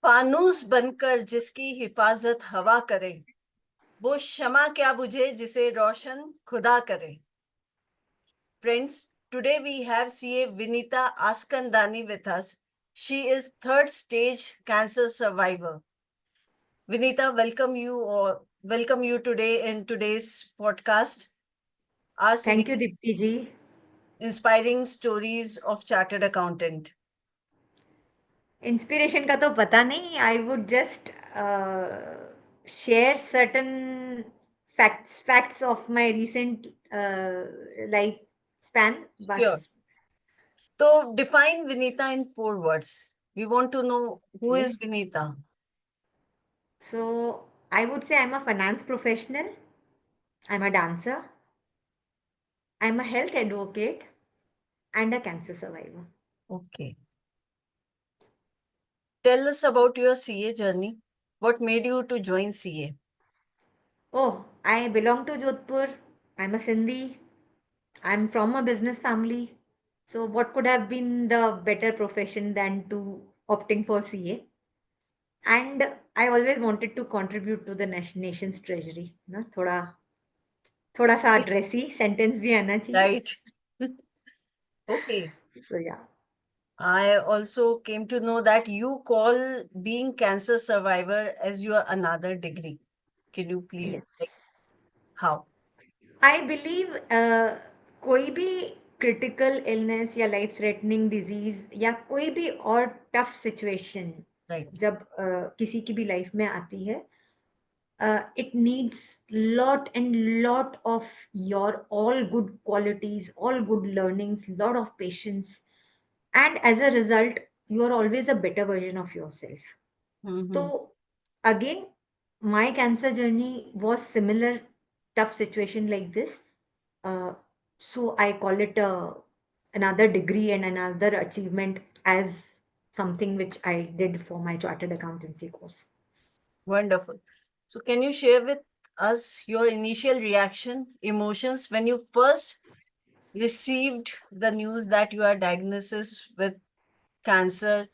फानूस बनकर जिसकी हिफाजत हवा करे, वो शमा क्या बुझे जिसे रोशन खुदा करे. Friends, today we have CA Vinita Askandani with us. She is third stage cancer survivor. Vinita, welcome you today in today's podcast. Our Thank you, series Dipti ji. Inspiring Stories of Chartered Accountant. Inspiration का तो पता नहीं. I would just share certain facts of my recent life span. बस. Sure. So define Vinita in 4 words. We want to know who Okay. is Vinita. So I would say I'm a finance professional. I'm a dancer. I'm a health advocate and a cancer survivor. Okay. Tell us about your CA journey. What made you to join CA? Oh, I belong to Jodhpur. I'm a Sindhi. I'm from a business family. So what could have been the better profession than to opting for CA? And I always wanted to contribute to the nation's treasury. ना थोड़ा थोड़ा सा dressy sentence भी आना चाहिए. Right. Okay. So yeah. I also came to know that you call being cancer survivor as your another degree. Can you please, Yes. like, how? I believe कोई भी critical illness या life threatening disease या कोई भी और tough situation Right. जब किसी की भी life में आती है, it needs lot and lot of your all good qualities, all good learnings, lot of patience, and as a result you are always a better version of yourself. So Mm-hmm. again, my cancer journey was similar tough situation like this. uh, so I call it another degree and another achievement as something which I did for my chartered accountancy course. Wonderful. So can you share with us your initial reaction, emotions when you first received the news that you are diagnosis with cancer,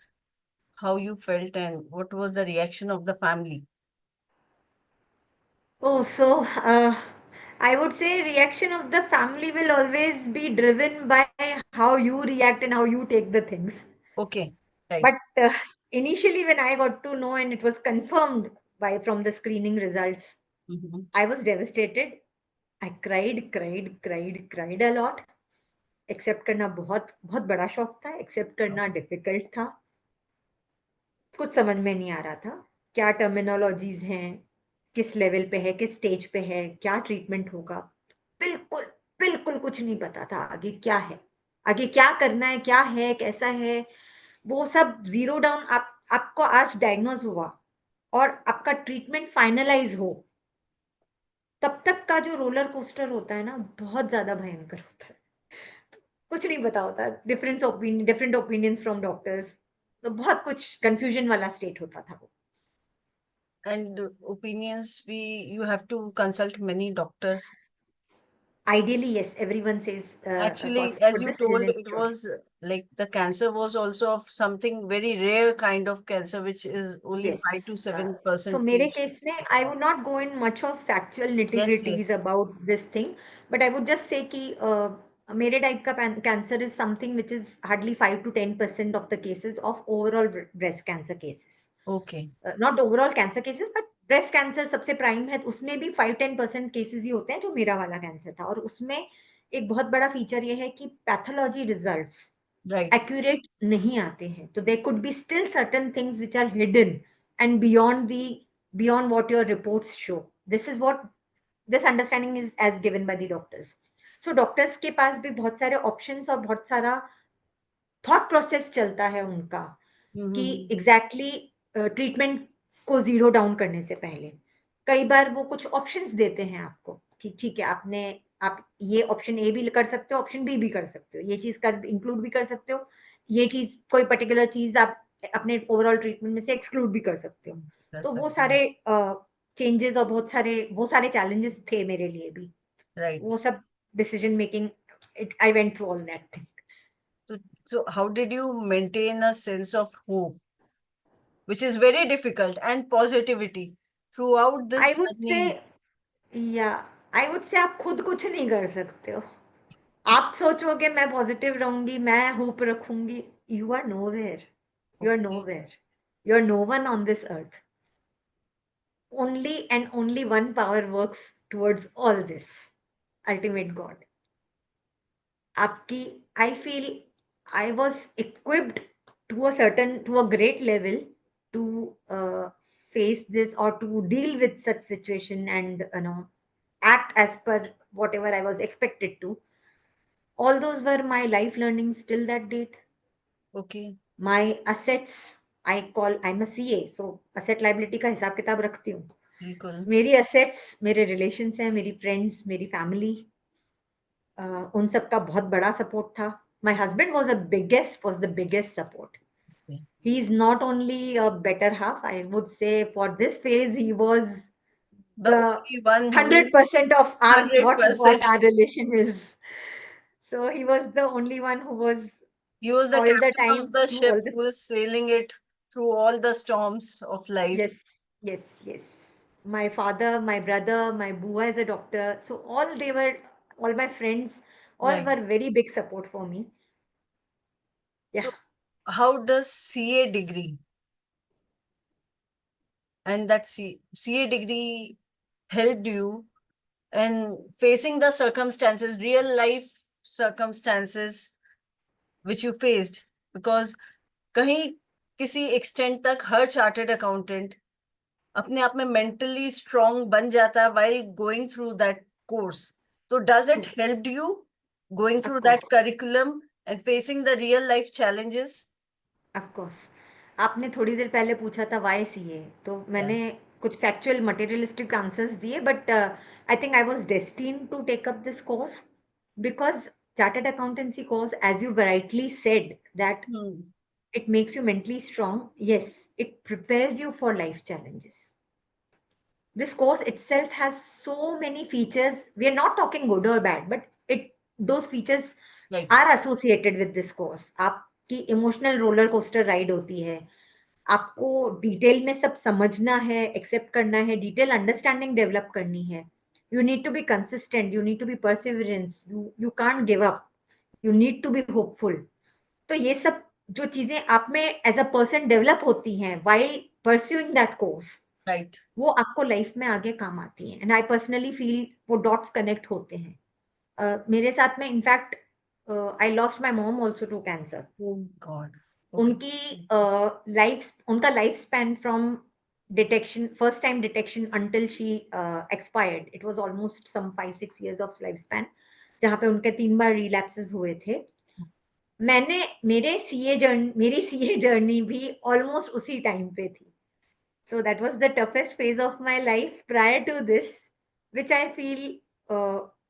how you felt and what was the reaction of the family? Oh, so I would say reaction of the family will always be driven by how you react and how you take the things. Okay. But Right. initially, when I got to know and it was confirmed by from the screening results, Mm-hmm. I was devastated. I cried a lot. Accept करना बहुत बहुत बड़ा शौक था. Accept Sure. करना difficult था. कुछ समझ में नहीं आ रहा था क्या टर्मिनोलॉजीज हैं, किस लेवल पे है, किस स्टेज पे है, क्या ट्रीटमेंट होगा. बिल्कुल बिल्कुल कुछ नहीं पता था आगे क्या है, आगे क्या करना है, क्या है, कैसा है. वो सब जीरो डाउन. आपको आज डायग्नोज हुआ और आपका ट्रीटमेंट फाइनलाइज हो, तब तक का जो रोलर कोस्टर होता है ना, बहुत ज्यादा भयंकर होता है. कुछ नहीं पता होता. Different opinions from doctors. तो बहुत कुछ कंफ्यूजन वाला स्टेट होता था वो. And opinions, you have to consult many doctors. Ideally, yes, everyone says Actually, for as you this told, reason, it sure. was like the cancer was also of something very rare kind of cancer, which is only Yes. 5 to Uh, 7 so मेरे percentage. Case में I would not go in much of factual Yes, nitty-gritties yes. about this thing, but I would just say कि मेरे type का cancer is something which is hardly 5 to 10% of the cases of overall breast cancer cases. Okay. Not overall cancer cases, but breast cancer सबसे prime है. तो उसमें भी 5-10% cases ही होते हैं जो मेरा वाला कैंसर था. और उसमें एक बहुत बड़ा फीचर ये है कि पैथोलॉजी रिजल्ट्स Right. एक्यूरेट नहीं आते हैं. तो there could be still certain things which are hidden and beyond what your reports show. This is what this understanding is as given by the doctors. So doctors के पास भी बहुत सारे options और बहुत सारा थॉट प्रोसेस चलता है उनका कि Mm-hmm. एग्जैक्टली ट्रीटमेंट को जीरो डाउन करने से पहले कई बार वो कुछ ऑप्शंस देते हैं आपको कि ठीक है, आपने आप ये ऑप्शन ए भी कर सकते हो, ऑप्शन बी भी कर सकते हो, ये चीज कर इंक्लूड भी कर सकते हो, ये चीज कोई पर्टिकुलर चीज आप अपने ओवरऑल ट्रीटमेंट में से एक्सक्लूड भी कर सकते हो. That's तो वो something. सारे चेंजेस और वो सारे चैलेंजेस थे मेरे लिए भी. Right. वो सब decision making, I went through all that thing. So how did you maintain a sense of hope? which is very difficult, and positivity throughout this I would से journey. या आई वुड से आप खुद कुछ नहीं कर सकते हो। आप सोचोगे मैं पॉजिटिव रहूंगी, मैं होप रखूंगी, you are nowhere, you are Okay. Nowhere, you are no one on this earth. only and only one power works towards all this, ultimate God. आपकी, I feel I was equipped to a certain, to a great level to face this or to deal with such situation and act as per whatever I was expected to. All those were my life learnings till that date. Okay. My assets, I call, I'm a CA, so asset liability का हिसाब किताब रखती हूँ। बिल्कुल. मेरी assets मेरे relations हैं, मेरी फ्रेंड्स, मेरी फैमिली, उन सब का बहुत बड़ा सपोर्ट था। My husband was the biggest support. Okay. He is not only a better half, I would से for this phase he was The the only one who is 100% of our what 100%. our relation is. So he was the only one who was He was the all the captain time of the through all ship the. who is sailing it through all the storms of life. Yes, yes, yes. My father, my brother, my bua is a doctor. So all my friends, all Right. were very big support for me. Yeah. So, how does CA degree and that CA degree helped you in facing the circumstances, real life circumstances which you faced? Because कहीं किसी extent तक हर chartered accountant अपने आप में mentally strong बन जाता है while going through that course. So does it True. help you going Of through course. that curriculum and facing the real life challenges? Of course. आपने थोड़ी देर पहले पूछा था वाई सीए, तो Yeah. मैंने कुछ फैक्चुअल मटेरियलिस्टिक आंसर्स दिए, but I think I was destined to take up this course because chartered accountancy course, as you rightly said, that Hmm. it makes you mentally strong. Yes, it prepares you for life challenges. This course itself has so many features. We are not talking good or bad, but it those features Right. are associated with this course. आपकी emotional roller coaster ride होती है, आपको detail में सब समझना है, accept करना है, डिटेल अंडरस्टैंडिंग डेवलप करनी है। You need to be consistent, you need to be perseverance, you can't give up, you need to be hopeful. तो ये सब जो चीजें आप में एज अ पर्सन डेवलप होती हैं while pursuing that course, Right. वो आपको लाइफ में आगे काम आती हैं। एंड आई पर्सनली फील वो डॉट्स कनेक्ट होते हैं। मेरे साथ में in fact I lost my mom also to cancer. Oh God. Okay. उनकी उनका life span from detection, first time detection until she expired, it was almost some 5-6 years of life span, जहाँ पे उनके 3 बार रिलैप्सेस हुए थे। मैंने मेरी सीए जर्नी भी ऑलमोस्ट उसी टाइम पे थी। So that was the toughest phase of my life prior to this, which I feel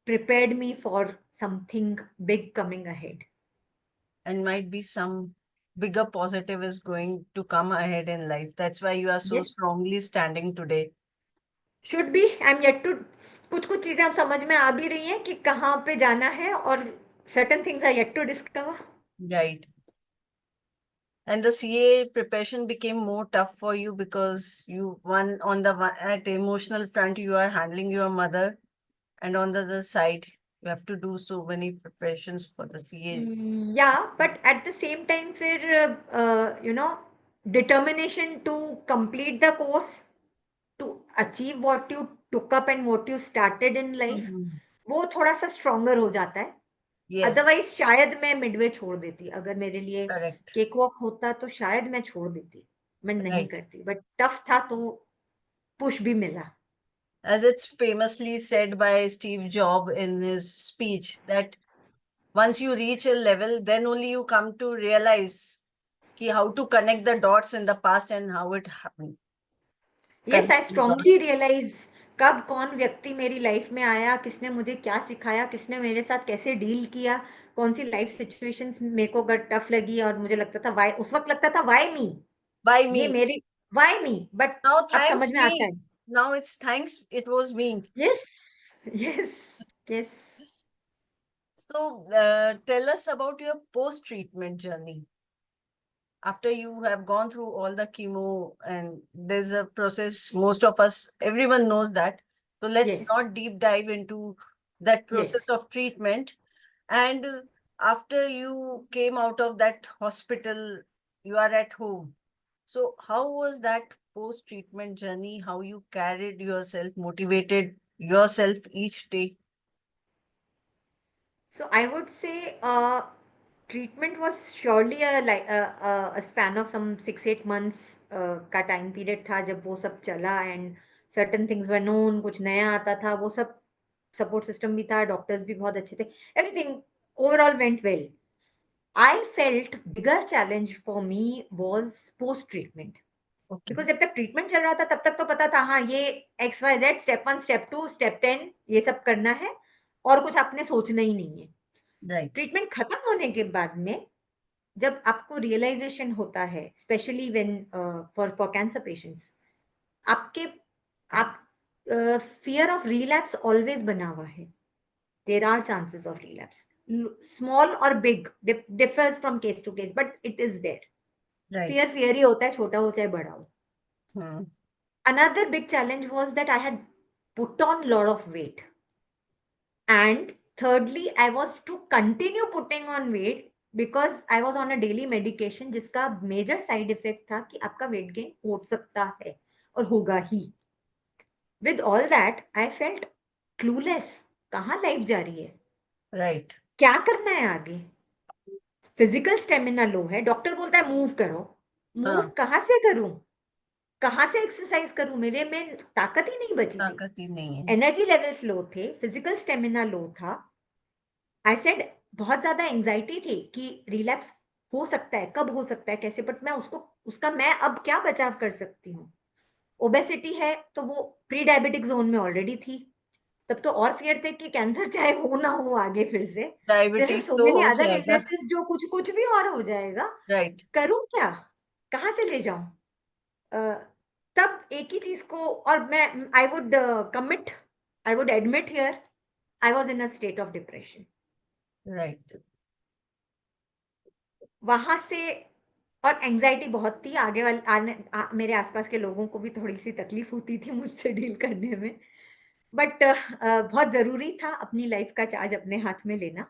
prepared me for something big coming ahead. And might be some bigger positive is going to come ahead in life. That's why you are so Yes, strongly standing today. should be. I'm yet to, कुछ कुछ चीजें अब समझ में आ भी रही हैं कि कहाँ पे जाना है, और certain things are yet to discover. Right. And the CA preparation became more tough for you because you one on the one at emotional front you are handling your mother, and on the other side you have to do so many preparations for the CA. Yeah, but at the same time, फिर determination to complete the course, to achieve what you took up and what you started in life, Mhm. वो थोड़ा सा stronger हो जाता है। Yes, otherwise शायद मैं Midway छोड़ देती, अगर मेरे लिए correct. केक वॉक होता तो शायद मैं छोड़ देती, मैं नहीं Right. करती, बट टफ था तो पुश भी मिला। As it's famously said by Steve Jobs in his speech, that once you reach a level, then only you come to realize how to connect the dots in the past and how it happened. Yes, I Connecting strongly dots. Realise कब कौन व्यक्ति मेरी life में आया, किसने मुझे क्या सिखाया, किसने मेरे साथ कैसे डील किया, कौन सी लाइफ सिचुएशंस मेरे को अगर टफ लगी और मुझे लगता था वाई, उस वक्त लगता था वाई मी, By ये me. मेरी, वाई मी, बट Now, अब समझ thanks में आता है। me. Now it's thanks, it was me. Yes, yes, yes. So, tell us about your post-treatment journey. after you have gone through all the chemo and there's a process, most of us, everyone knows that. So let's Yes, not deep dive into that yes. process of treatment. And after you came out of that hospital, you are at home. So how was that post-treatment journey? How you carried yourself, motivated yourself each day? So I would say treatment was surely a span of some 6-8 months का time period था जब वो सब चला and certain things were known, कुछ नया आता था, वो सब सपोर्ट सिस्टम भी था, डॉक्टर्स भी बहुत अच्छे थे, everything overall went well. I felt bigger challenge for me was post treatment. Okay. Because जब तक ट्रीटमेंट चल रहा था तब तक तो पता था हाँ, ये XYZ स्टेप 1, स्टेप 2, स्टेप 10 ये सब करना है और कुछ आपने सोचना ही नहीं है. Right. ट्रीटमेंट खत्म होने के बाद में जब आपको रियलाइजेशन होता है specially when for cancer patients आपके आप फियर ऑफ रिलैप्स ऑलवेज बना हुआ है. There are chances of relapse, small और big differs from case to case but it is there. Right. Fear fear ही होता है, छोटा हो चाहे बड़ा हो. Hmm. Another big challenge was that I had put on lot of weight. And thirdly, I was to continue putting on weight because I was on a daily medication जिसका major side effect था कि आपका weight gain हो सकता है और होगा ही. With all that, I felt clueless. कहाँ लाइफ जा रही है? Right. क्या करना है आगे? फिजिकल स्टेमिना लो है, डॉक्टर बोलता है मूव करो. मूव हाँ, कहाँ से करूं? कहाँ से एक्सरसाइज करूं? मेरे में ताकत ही नहीं बची थी. ताकत ही नहीं है. एनर्जी लेवल्स लो थे, फिजिकल स्टेमिना लो था. आई सेड बहुत ज़्यादा एंग्जायटी थी कि रिलैप्स हो सकता है, कब हो सकता है, कैसे, बट मैं उसका मैं अब क्या बचाव कर सकती हूँ? ओबेसिटी है तो वो प्री डायबिटिक ज़ोन में ऑलरेडी थी. तब तो और फ़ियर थे कि कैंसर चाहे हो ना हो आगे फिर से. देयर आर डायबिटीज सो तो मेनी हो अदर जाएगा. इलनेसेस जो कुछ कुछ भी और हो जाएगा. राइट. करूँ क्या? कहाँ से ले जाऊँ? अ, तब एक ही चीज़ को और मैं I would commit I would admit here I was in a state of depression. Right. वहाँ से और एंग्जायटी बहुत थी, आगे वाले मेरे आस-पास के लोगों को भी थोड़ी-सी तकलीफ होती थी मुझसे डील करने में। बट बहुत ज़रूरी था अपनी लाइफ़ का चार्ज अपने हाथ में लेना.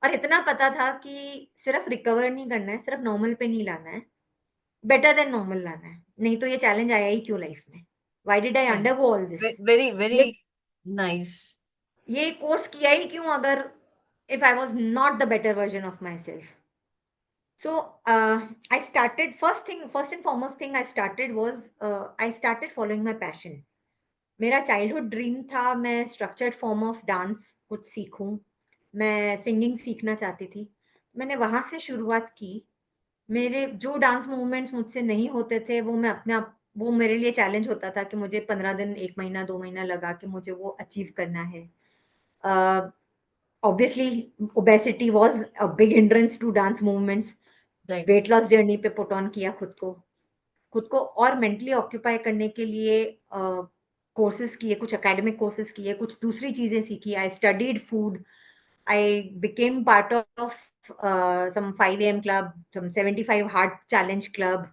और इतना पता था कि सिर्फ़ रिकवर नहीं करना है, सिर्फ़ नॉर्मल पे नहीं लाना है, बेटर देन नॉर्मल लाना है। नहीं तो ये चैलेंज आया ही क्यों लाइफ़ में? Why did I undergo all this? Very very ये नाइस. ये कोर्स किया ही क्यों अगर if I was not the better version of my self? So I started first and foremost thing I started was I started following my passion. मेरा childhood dream था मैं structured form of dance कुछ सीखूं. मैं singing सीखना चाहती थी. मैंने वहां से शुरुआत की. मेरे जो डांस मूवमेंट्स मुझसे नहीं होते थे वो मैं अपने आप वो मेरे लिए चैलेंज होता था कि मुझे 15 दिन 1 महीना 2 महीना लगा के मुझे वो अचीव करना है. Obviously obesity was a big hindrance to dance movements. Right. Weight loss journey पे पुट ऑन किया खुद को और मेंटली ऑक्यूपाई करने के लिए कोर्सेज किए, कुछ एकेडमिक कोर्सेज किए, कुछ दूसरी चीजें सीखी. I studied food. I became part of some 5 AM club, some 75 hard challenge club.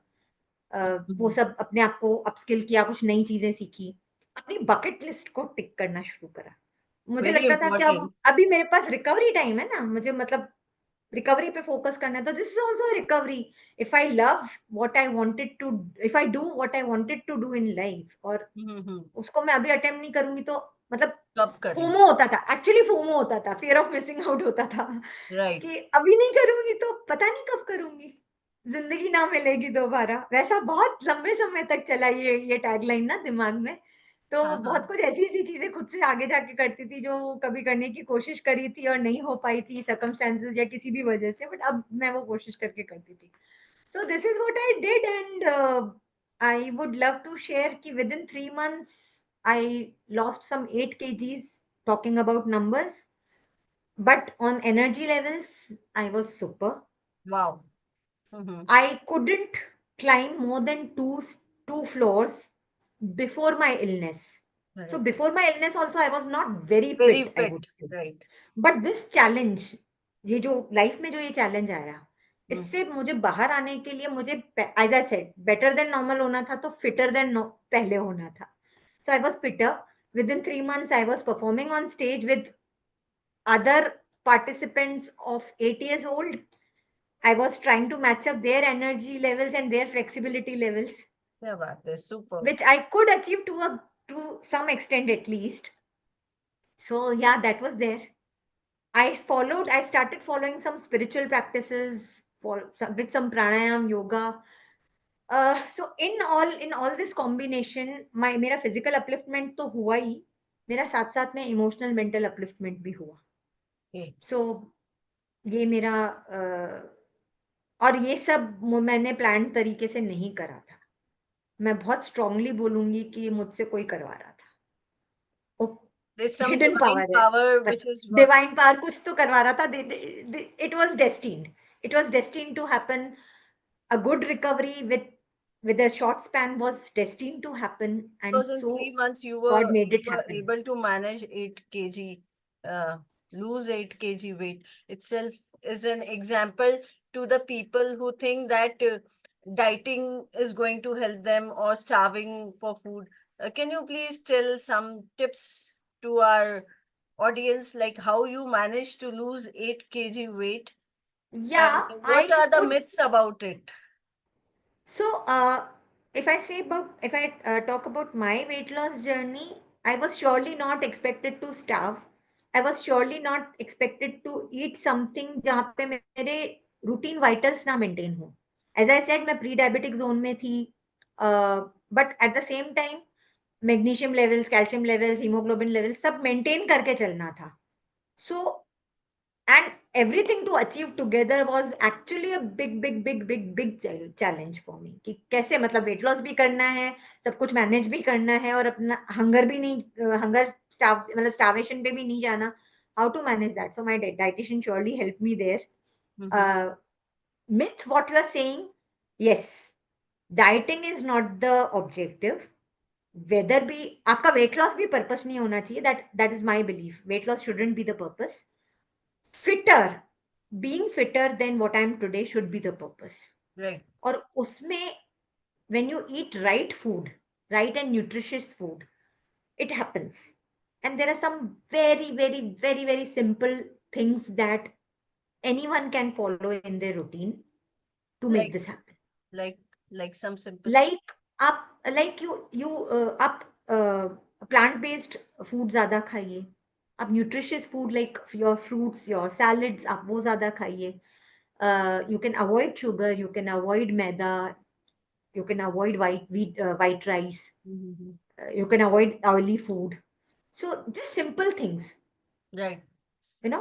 वो सब अपने आप को अपस्किल किया, कुछ नई चीजें सीखी, अपनी बकेट लिस्ट को टिक करना शुरू करा. मुझे वेरी लगता था कि अब इम्पोर्टेंट. अभी मेरे पास रिकवरी टाइम है ना, मुझे मतलब रिकवरी पे फोकस करना है, तो this is also recovery. If I love what I wanted to if I do what I wanted to do in life और उसको मैं अभी अटेम्प्ट नहीं करूंगी तो मतलब कब करें. फोमो होता था. एक्चुअली फोमो होता था, फियर ऑफ मिसिंग आउट होता था राइट. कि अभी नहीं करूंगी तो पता नहीं कब करूंगी, जिंदगी ना मिलेगी दोबारा. वैसा बहुत लंबे समय तक चला ये टैगलाइन ना दिमाग में. तो हाँ, बहुत हाँ. कुछ ऐसी-ऐसी चीज़ें खुद से आगे जाके करती थी जो कभी करने की कोशिश करी थी और नहीं हो पाई थी सर्कमस्टेंसेस या किसी भी वजह से, बट अब मैं वो कोशिश करके करती थी. So this is what I did and I would love to share कि within 3 months I lost some 8 kgs talking about numbers, but on energy levels I was super. Wow. I couldn't climb more than two floors before my illness. So right. before my illness also I was not very very fit, I would fit. say. Right. But this challenge, ये जो life में जो ये challenge आया, इससे मुझे बाहर आने के लिए मुझे as I said better than normal होना था, तो फिटर देन पहले होना था. So I was fitter. With in 3 months I was performing on stage with other participants of 8 years old. I was trying to match up their energy levels and their flexibility levels, क्या बात है, super. which I could achieve to some extent at least. So yeah, that was there. I started following some spiritual practices, did some pranayam, yoga. So in all this combination, मेरा physical upliftment तो हुआ ही, मेरा साथ साथ में emotional mental upliftment भी हुआ. Okay. So ये मेरा और ये सब मैंने प्लान तरीके से नहीं करा था. मैं बहुत स्ट्रांगली बोलूंगी कि ये मुझसे कोई करवा रहा था. There's some hidden divine power है, power बस which is डिवाइन पावर कुछ तो करवा रहा था. It was destined. It was destined to happen. A good recovery with a short span was destined to happen, and because in so 3 months God made it happen. able to manage 8 kg, lose 8 kg weight itself is an example to the people who think that dieting is going to help them or starving for food. Can you please tell some tips to our audience, like how you managed to lose 8 kg weight and Yeah, what I are the would. myths about it? So, if I talk about my weight loss journey, I was surely not expected to starve. I was surely not expected to eat something जहाँ पे मेरे routine vitals ना maintain हो. As I said, मैं pre-diabetic zone में थी, but at the same time, magnesium levels, calcium levels, hemoglobin levels सब maintain करके चलना था. So and everything to achieve together was actually a big challenge for me कि कैसे मतलब वेट लॉस भी करना है, सब कुछ मैनेज भी करना है और अपना हंगर भी नहीं, हंगर स्टाव मतलब स्टार्वेशन पे भी नहीं जाना. How to manage that? So my dietitian surely help me Mhm. There. Myth what you are saying, yes, dieting is not the objective. Whether भी आपका वेट लॉस भी पर्पस नहीं होना चाहिए. That is my belief. Weight loss shouldn't be the purpose. Fitter, being fitter than what I am today should be the purpose. Right. और उसमें when you eat right food, right and nutritious food, it happens. And there are some very simple things that anyone can follow in their routine to make Like this happen. like like some simple. Like like you आप plant based food ज्यादा खाइए. आप nutritious food like your fruits, your salads आप वो ज्यादा खाइए. You can avoid sugar, you can avoid maida, you can avoid white rice, Mhm. you can avoid oily food. So just simple things, Right. you know.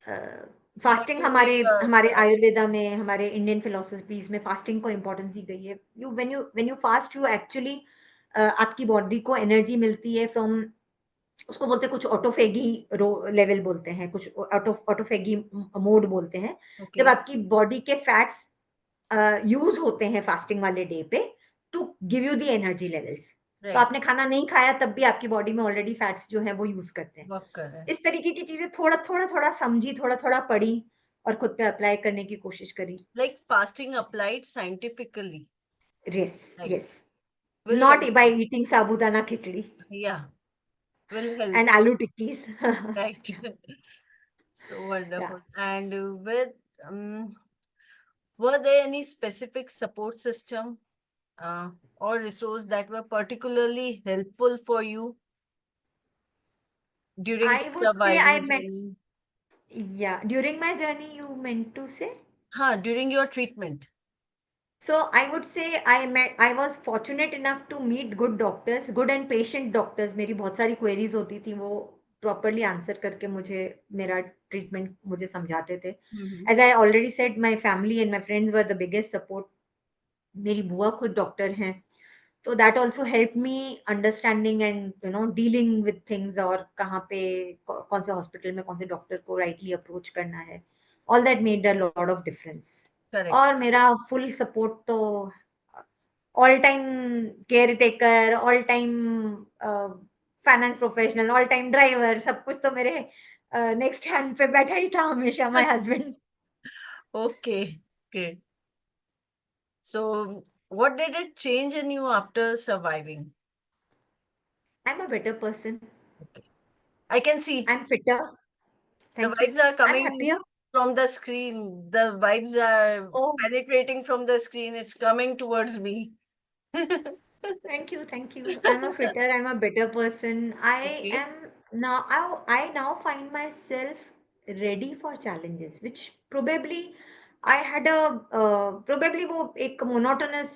That fasting will हमारे make a हमारे drastic Ayurveda में, हमारे Indian philosophies में fasting को importance दी गई है. You when you fast you actually आपकी body को एनर्जी मिलती है फ्रॉम, उसको बोलते हैं कुछ ऑटोफेगी लेवल बोलते हैं, कुछ ऑटोफेगी मोड बोलते हैं. जब Okay. आपकी बॉडी के फैट्स यूज होते हैं फास्टिंग वाले डे पे to give you the energy levels. तो Right. आपने खाना नहीं खाया तब भी आपकी बॉडी में ऑलरेडी फैट्स जो है वो यूज करते हैं. Work कर रहा है. इस तरीके की चीजें थोड़ा समझी, थोड़ा पढ़ी और खुद पे अप्लाई करने की कोशिश करी. Like fasting applied scientifically. Yes, Right. Yes. Will not help by you. Eating sabudana khichdi Yeah. Will help. And aloo tikkis. Right. So या. wonderful. And with were there any specific support system or resource that were particularly helpful for you during the I would say survival I met. journey? Yeah, during my journey you meant to say. हाँ, during your treatment. So I would say I was fortunate enough to meet good doctors, good and patient doctors. मेरी बहुत सारी queries होती थी, वो properly answer करके मुझे मेरा treatment मुझे समझाते थे. Mm-hmm. As I already said, my family and my friends were the biggest support. मेरी बुआ खुद डॉक्टर हैं, so that also helped me understanding and dealing with things, और कहाँ पे कौन से हॉस्पिटल में कौन से डॉक्टर को rightly approach करना है. All that made a lot of difference. Correct. और मेरा full support तो all time care taker, all time finance professional, all time driver, सब कुछ तो मेरे नेक्स्ट हैंड पे बैठा ही था हमेशा, my husband. Okay. Okay. So, what did it change in you after surviving? I'm a better person. Okay. I can see I'm fitter. the Thank you. vibes are I'm coming happier. from the screen. The vibes are Oh, penetrating from the screen. It's coming towards me. thank you, thank you. I'm a fitter, I'm a better person. I Okay. am now, I now find myself ready for challenges, which probably I had a probably वो एक monotonous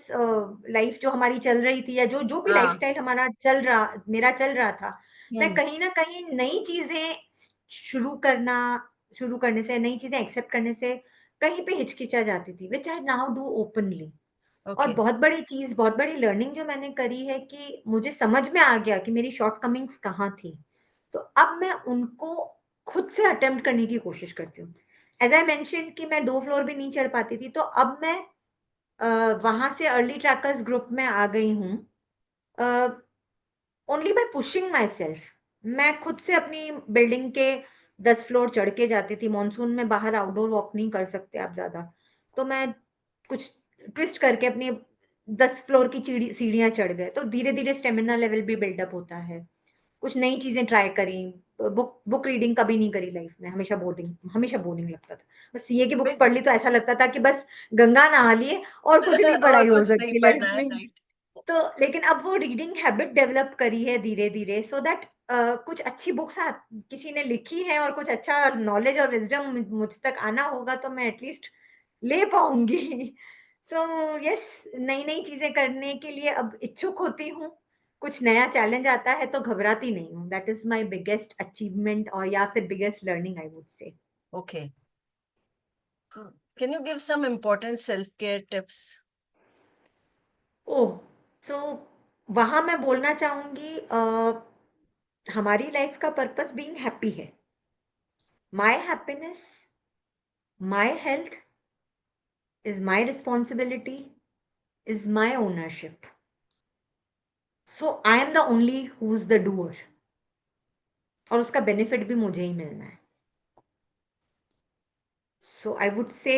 life जो हमारी चल रही थी या जो जो भी हाँ. लाइफस्टाइल हमारा चल रहा मेरा चल रहा था, मैं Hmm. कहीं ना कहीं नई चीजें शुरू करना शुरू करने से नई चीजें एक्सेप्ट करने से कहीं पे हिचकिचा जाती थी, विच आई नाउ डू ओपनली। और Okay. बहुत बड़ी चीज़, बहुत बड़ी लर्निंग जो मैंने करी है कि मुझे समझ में आ गया कि मेरी शॉर्टकमिंग्स कहाँ थी। तो अब मैं उनको खुद से अटेम्प्ट करने की कोशिश करती हूँ। एज़ आई मेंशन्ड कि मैं 2 फ्लोर भी नहीं चढ़ पाती थी, तो अब मैं वहाँ से अर्ली ट्रैकर्स ग्रुप में आ गई हूँ। Uh, only by pushing myself. मैं खुद से अपनी बिल्डिंग के 10 फ्लोर चढ़ के जाती थी। मॉनसून में बाहर आउटडोर वॉक नहीं कर सकते आप ज़्यादा। तो मैं कुछ ट्विस्ट करके अपनी 10 फ्लोर की सीढ़ियाँ चढ़ गए। तो धीरे-धीरे स्टेमिना लेवल भी बिल्डअप होता है। कुछ नई चीज़ें ट्राई करी। बुक बुक रीडिंग कभी नहीं करी लाइफ में, हमेशा बोरिंग लगता था। बस सीए की बुक्स Big- पढ़ ली तो ऐसा लगता था कि बस गंगा नहा लिए और कुछ नहीं और पढ़ाई हो कुछ नहीं सकती लाइफ पढ़ना है, में। राइट? तो लेकिन अब वो रीडिंग हैबिट डेवलप करी है धीरे-धीरे सो दैट कुछ अच्छी बुक्स किसी ने लिखी है और कुछ अच्छा नॉलेज और विज़डम मुझ तक आना होगा तो मैं एटलीस्ट ले पाऊँगी। सो येस, नई-नई चीज़ें करने के लिए अब इच्छुक होती हूँ। कुछ नया चैलेंज आता है तो घबराती नहीं हूँ। That is my biggest achievement और या फिर बिगेस्ट लर्निंग आई वुड से। Okay. So, can you give some important self-care tips? ओह! सो वहाँ मैं बोलना चाहूँगी हमारी लाइफ़ का पर्पस बीइंग हैप्पी है। My happiness, my health is my responsibility, is my ownership. So I am the only who's the doer और उसका benefit भी मुझे ही मिलना है। So I would say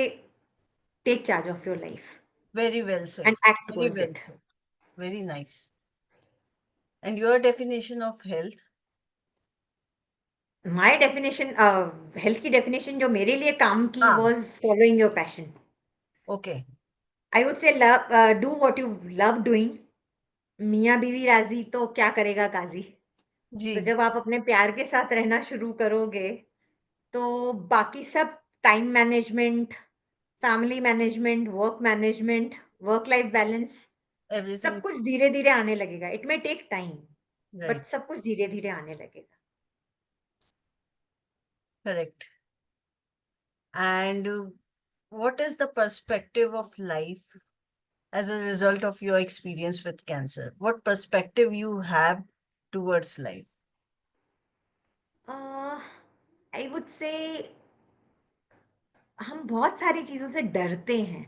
take charge of your life Very well said. and act Very towards well it. said. Very nice. And your definition of health? My definition health की definition जो मेरे लिए काम की Ah, was following your passion. okay. I would say do what you love doing. मियाँ बीवी राज़ी तो क्या करेगा काज़ी। तो जी, जब आप अपने प्यार के साथ रहना शुरू करोगे तो बाकी सब time management, family management, work life balance सब everything कुछ धीरे-धीरे आने लगेगा। It may take time right. But सब कुछ धीरे-धीरे आने लगेगा। Correct. And what is the perspective of life as a result of your experience with cancer? What perspective you have towards life? I would से हम बहुत सारी चीज़ों से डरते हैं,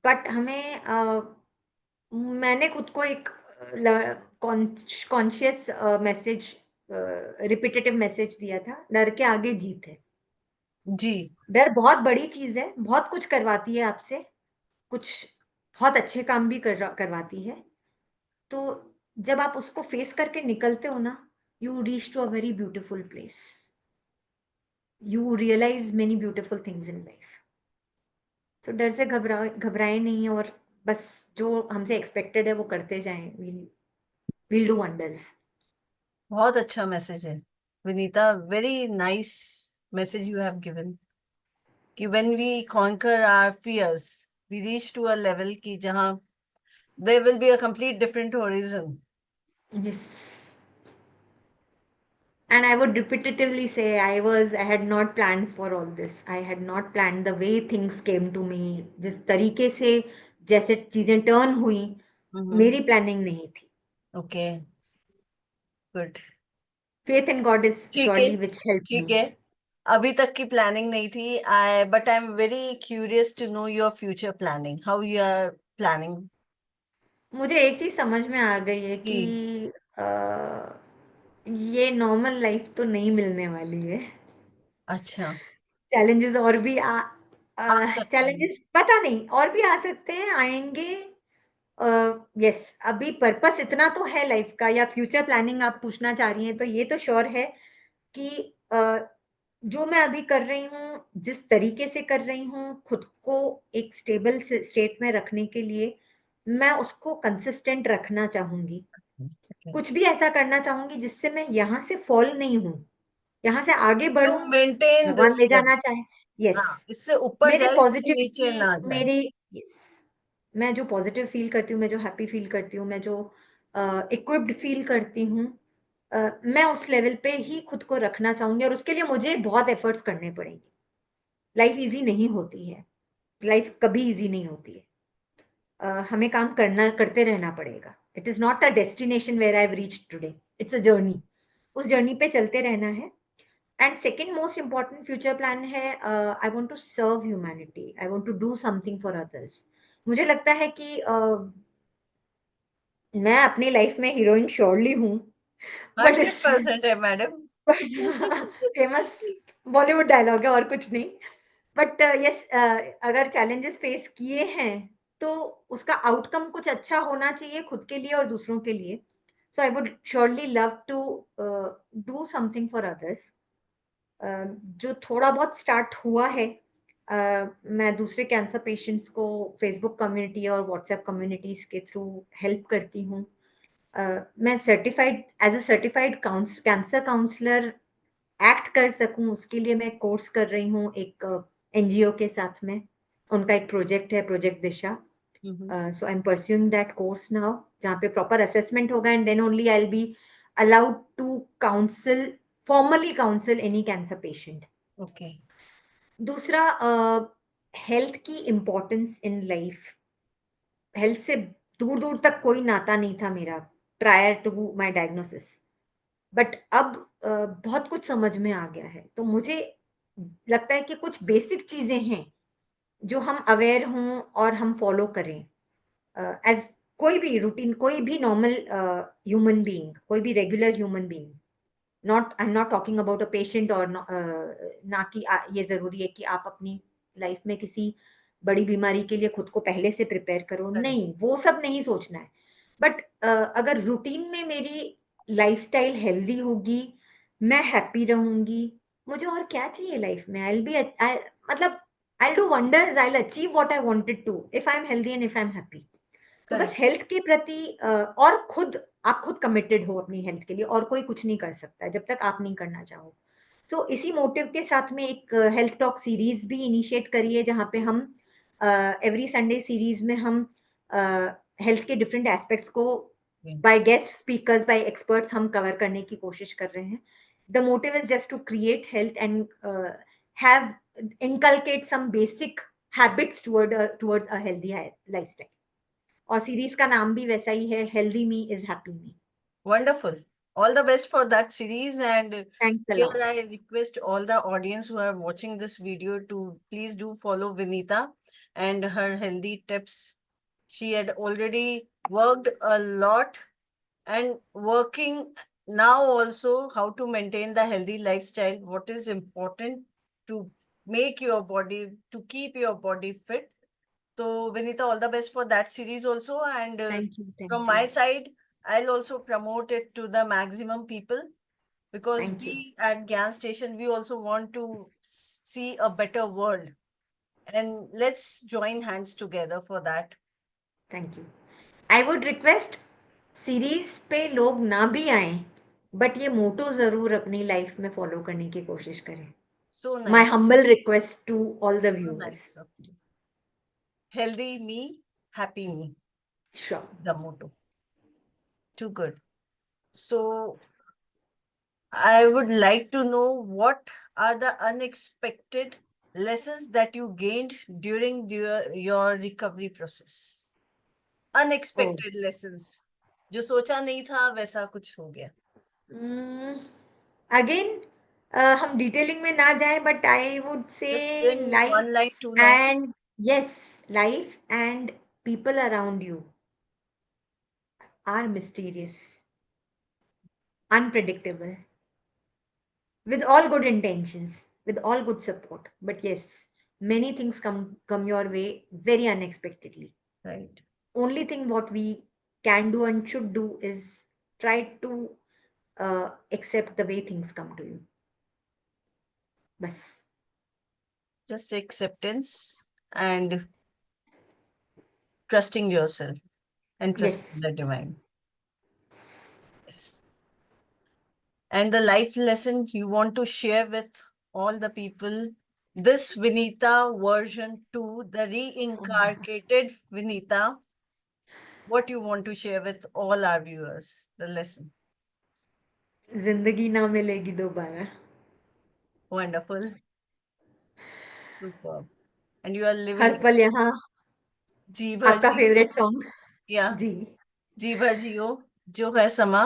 बट मैंने खुद को एक कॉन्शियस मैसेज रिपिटेटिव मैसेज दिया था, डर के आगे जीत है। जी, डर बहुत बड़ी चीज़ है, बहुत कुछ करवाती है आपसे, कुछ बहुत अच्छे काम भी करवाती है। तो जब आप उसको फेस करके निकलते हो ना, you reach to a very beautiful place. You realise many beautiful things in life. तो डर से घबराएँ नहीं और बस जो हमसे एक्सपेक्टेड है वो करते जाएँ। Will do wonders. बहुत अच्छा मैसेज है। Vinita, very nice message you have given कि when we conquer our fears, we reach to a level कि जहाँ there will be a complete different horizon. Yes. And I would repetitively say I had not planned for all this. I had not planned the way things came to me. जिस तरीके से जैसे चीज़ें turn हुई, मेरी planning नहीं थी। Okay, good. Faith in God is ठीक है, surely which helped ठीक me. है। अभी तक की प्लानिंग नहीं थी। But I am very curious to know your future planning, how you are planning. मुझे एक चीज़ समझ में आ गई है कि कि अ, ये नॉर्मल लाइफ तो नहीं मिलने वाली है। अच्छा। चैलेंजेस और भी आ सकते हैं। चैलेंजेस पता नहीं और भी आ सकते हैं, आएँगे। यस, अभी पर्पस इतना तो है लाइफ का, या फ्यूचर प्लानिंग आप पूछना चाह रही हैं, तो ये तो श्योर है कि अ, जो मैं अभी कर रही हूँ, जिस तरीके से कर रही हूँ, खुद को एक स्टेबल स्टेट में रखने के लिए, मैं उसको कंसिस्टेंट रखना चाहूँगी। Okay. कुछ भी ऐसा करना चाहूँगी जिससे मैं यहाँ से फॉल नहीं हूँ, यहाँ से आगे You बढ़ूँ, maintain भगवान this ले level. जाना चाहे। यस, हाँ, इससे ऊपर मेरी जाए, इससे नीचे पॉज़िटिविटी ना जाए। मेरी यस, मैं जो पॉज़िटिव फ़ील करती हूँ, मैं जो हैप्पी फ़ील करती हूँ, मैं जो इक्विप्ड फ़ील करती हूँ, मैं उस लेवल पे ही खुद को रखना चाहूँगी और उसके लिए मुझे बहुत एफ़र्ट्स करने पड़ेंगे। लाइफ़ ईज़ी नहीं होती है, लाइफ़ कभी ईज़ी नहीं होती है। हमें काम करते रहना पड़ेगा। It is not a destination where I have reached today, it's a journey. उस जर्नी पे चलते रहना है। And second most important future plan है, I want to serve humanity, I want to do something for others. मुझे लगता है कि मैं अपनी लाइफ में हीरोइन श्योरली हूँ, बट इस 100% है मैडम। फेमस बॉलीवुड डायलॉग है और कुछ नहीं। बट यस, अगर चैलेंजेस फेस किए हैं, तो उसका आउटकम कुछ अच्छा होना चाहिए खुद के लिए और दूसरों के लिए। So I would surely love to do something for others. जो थोड़ा बहुत स्टार्ट हुआ है, मैं दूसरे कैंसर पेशेंट्स को फेसबुक कम्युनिटी और व्हाट्सएप कम्युनिटीज़ के थ्रू हेल्प करती हूँ। मैं certified as a certified cancer counsellor act कर सकूँ, उसके लिए मैं कोर्स कर रही हूँ एक एनजीओ के साथ में। उनका एक प्रोजेक्ट है, project Disha. So I am pursuing that course now, जहाँ पे प्रॉपर असेसमेंट होगा and then only I will be allowed to counsel formally counsel any cancer patient. Okay. दूसरा, हेल्थ की इम्पोर्टेंस इन लाइफ। हेल्थ से दूर-दूर तक कोई नाता नहीं था मेरा prior to my diagnosis. But अब बहुत कुछ समझ में आ गया है। तो मुझे लगता है कि कुछ बेसिक चीज़ें हैं, जो हम अवेयर हों और हम फॉलो करें। एज़ कोई भी रूटीन, कोई भी नॉर्मल ह्यूमन बीइंग, कोई भी regular human being, not I am not talking about a patient और ना कि ये ज़रूरी है कि आप अपनी लाइफ में किसी बड़ी बीमारी के लिए खुद को पहले से प्रिपेयर करो, करेक्ट। नहीं, वो सब नहीं सोचना है। बट अगर रूटीन में मेरी लाइफ़स्टाइल हेल्दी होगी, मैं हैप्पी रहूँगी, मुझे और क्या चाहिए लाइफ में? आई विल बी आई मतलब I will do wonders, I will achieve what I wanted to if I am healthy and if I am happy. तो बस करेक्ट। हेल्थ के प्रति और आप खुद कमिटेड हो अपनी हेल्थ के लिए, और कोई कुछ नहीं कर सकता है जब तक आप नहीं करना चाहो। तो इसी मोटिव के साथ में एक हेल्थ टॉक सीरीज़ भी इनिशिएट करी है, जहाँ पे हम एवरी संडे सीरीज़ में हम हेल्थ के डिफरेंट एस्पेक्ट्स को by guest speakers, by experts हम कवर करने की कोशिश कर रहे हैं। The motive is just to create health and have inculcate some basic habits towards a healthy lifestyle. और सीरीज़ का नाम भी वैसा ही है, healthy me is happy me. Wonderful. All the best for that series. And thanks a here lot. I request all the audience who are watching this video to please do follow Vinita and her healthy tips. She had already worked a lot and working now also how to maintain the healthy lifestyle, what is important to make your body, to keep your body fit. So, Vinita, all the best for that series also. And from thank you, my side, I'll also promote it to the maximum people because thank you, we at Gyan Station, we also want to see a better world. And let's join hands together for that. Thank you. I would request, series पे लोग ना भी आएँ, but ये मोटो ज़रूर अपनी life में follow करने की कोशिश करें। So my nice. Humble request to all the So viewers. nice of you. Healthy me, happy me, sure. the motto. Too good. So, I would like to know what are the unexpected lessons that you gained during your recovery process. Oh! Unexpected lessons. जो सोचा नहीं था वैसा कुछ हो गया. Again हम detailing में ना जाएँ, but I would say Just in life one line, two line. And yes, life and people around you are mysterious, unpredictable, with all good intentions, with all good support. But yes, many things come your way very unexpectedly. Right. Only thing what we can do and should do is try to accept the way things come to you. Bas. Just acceptance and trusting yourself and Yes. trusting the divine. Yes. And the life lesson you want to share with all the people, this Vinita version 2, the reincarnated Vinita, what you want to share with all our viewers, the lesson. जिंदगी ना मिलेगी दोबारा. Wonderful. Superb. And you are her living पल यहाँ जी भर आपका जियो. Favourite song. या जी. जी भर जियो, जो है समा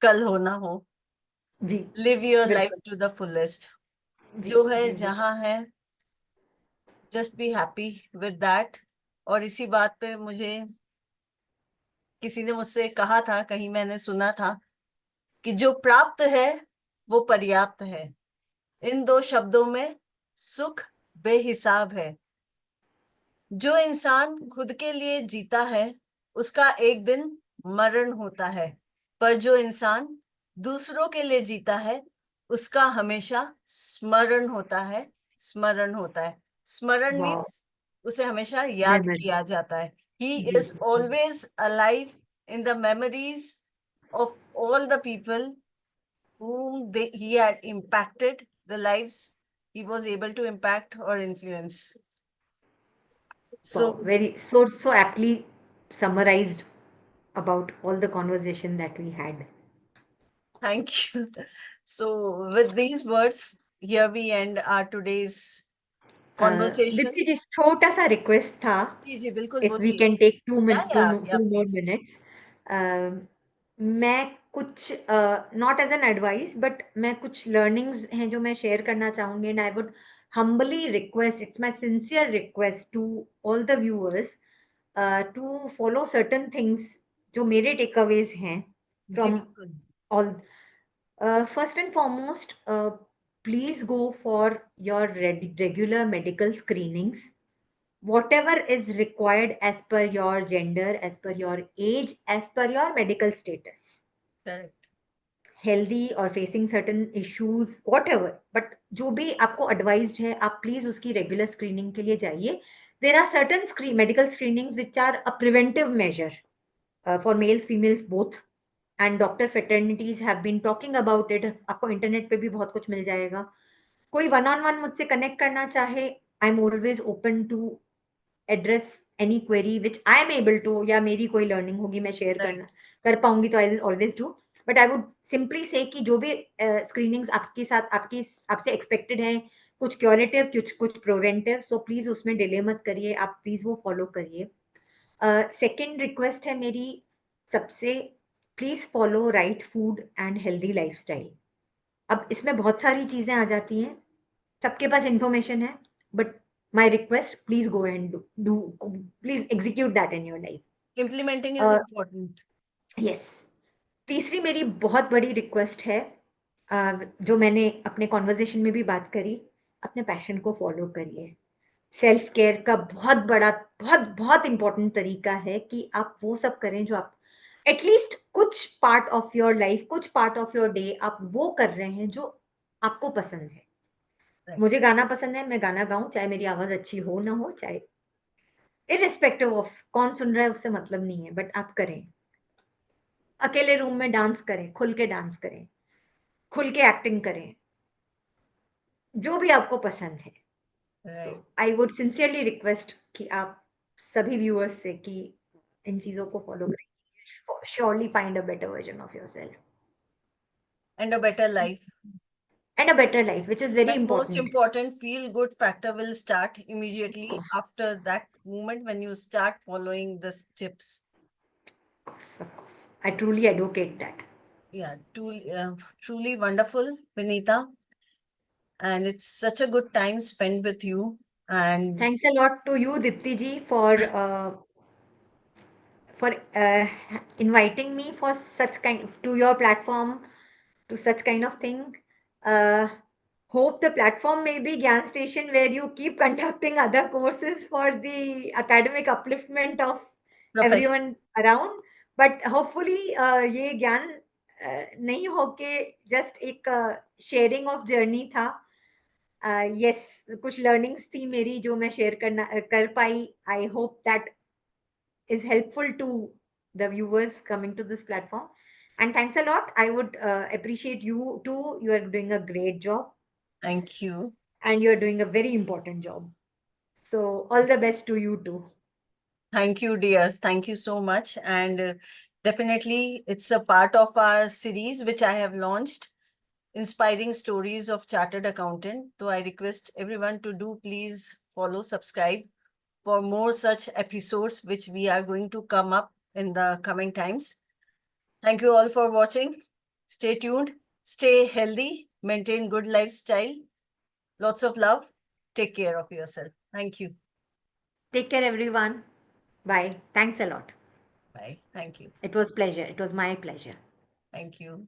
कल हो ना हो. जी. लिव योर लाइफ बिल्कुल. To the fullest. जी. जो है जी. जी. जहां है, just be happy with that. और इसी बात पे मुझे किसी ने मुझसे कहा था, कहीं मैंने सुना था कि जो प्राप्त है वो पर्याप्त है. इन दो शब्दों में सुख बेहिसाब है. जो इंसान खुद के लिए जीता है उसका एक दिन मरण होता है, पर जो इंसान दूसरों के लिए जीता है उसका हमेशा स्मरण होता है. स्मरण होता है. स्मरण वाओ. मीन्स उसे हमेशा याद मेमोरी. किया जाता है. ही जी. Is always alive in the memories of all the people he had impacted, the lives he was able to impact or influence. Wow, So very so aptly summarized about all the conversation that we had. thank you. So with these words, here we end our today's conversation. Deepti ji, छोटा सा request था. जी जी बिल्कुल if we बोलिए. Can take या two more please. Minutes. मैं कुछ not as an advice but मैं कुछ लर्निंग्स हैं जो मैं शेयर करना चाहूंगी and I would humbly request, it's my sincere request to all the viewers to follow certain things जो मेरे takeaways हैं जी from बिल्कुल. all. First and foremost, please go for your regular medical screenings. Whatever is required as per your gender, as per your age, as per your medical status. Correct. Healthy और facing certain issues whatever, but जो भी आपको advised है आप please उसकी regular screening के लिए जाइए. There are certain medical screenings which are a preventive measure for males females both and doctor fraternities have been talking about it. आपको इंटरनेट पे भी बहुत कुछ मिल जाएगा. कोई वन ऑन वन मुझसे कनेक्ट करना चाहे, I am always open to address any query which I am able to, या मेरी कोई लर्निंग होगी मैं शेयर करना Right. कर पाऊंगी तो I will always do. But I would simply से कि जो भी स्क्रीनिंग्स आपके साथ आपकी आपसे एक्सपेक्टेड है, कुछ क्योरेटिव कुछ प्रिवेंटिव, सो प्लीज उसमें डिले मत करिए, आप प्लीज वो फॉलो करिए. सेकेंड रिक्वेस्ट है मेरी सबसे, please follow right food and healthy lifestyle. अब इसमें बहुत सारी चीजें आ जाती हैं, सबके पास इंफॉर्मेशन है, but my request, please go and do please execute that in your life. Implementing is important. Yes. तीसरी मेरी बहुत बड़ी रिक्वेस्ट है, जो मैंने अपने कॉन्वर्जेशन में भी बात करी, अपने पैशन को फॉलो करिए. सेल्फ केयर का बहुत बड़ा बहुत बहुत इंपॉर्टेंट तरीका है कि आप वो सब करें जो आप एटलीस्ट कुछ पार्ट ऑफ योर लाइफ, कुछ पार्ट ऑफ योर डे आप वो कर रहे हैं जो आपको पसंद है. Right. मुझे गाना पसंद है, मैं गाना गाऊं, चाहे मेरी आवाज अच्छी हो ना हो, चाहे इरिस्पेक्टिव ऑफ कौन सुन रहा है उससे मतलब नहीं है, बट आप करें. अकेले रूम में डांस करें, खुल के डांस करें, खुल के एक्टिंग करें, जो भी आपको पसंद है. सो Right. I would sincerely request कि आप सभी व्यूअर्स से कि इन चीजों को फॉलो करें. Surely find a better version of yourself And a better life. And a better life, which is very And most important. important, feel good factor will start of immediately course. after that moment when you start following these tips. Of course. I truly advocate that. Yeah, truly wonderful, Vinita. And it's such a good time spent with you. And Thanks a lot to you, Dipti ji, for inviting me for such kind to your platform, to such kind of thing. Uh, hope the platform may be Gyan Station, where you keep conducting other courses for the academic upliftment of Profession. everyone around. But hopefully, ये ज्ञान नहीं होके just एक sharing of journey था. Yes, कुछ learnings थी मेरी जो मैं share कर पाई. I hope that is helpful to the viewers coming to this platform. And thanks a lot. I would appreciate you too. You are doing a great job Thank you. and you're doing a very important job. So, all the best to you too. Thank you, dears. Thank you so much. And definitely, it's a part of our series which I have launched, Inspiring Stories of Chartered Accountant. So I request everyone to do please follow, subscribe for more such episodes which we are going to come up in the coming times. Thank you all for watching. Stay tuned, stay healthy, maintain good lifestyle. Lots of love. Take care of yourself. Thank you. Take care, everyone. Bye. Thanks a lot. Bye. Thank you. It was pleasure. It was my pleasure. Thank you.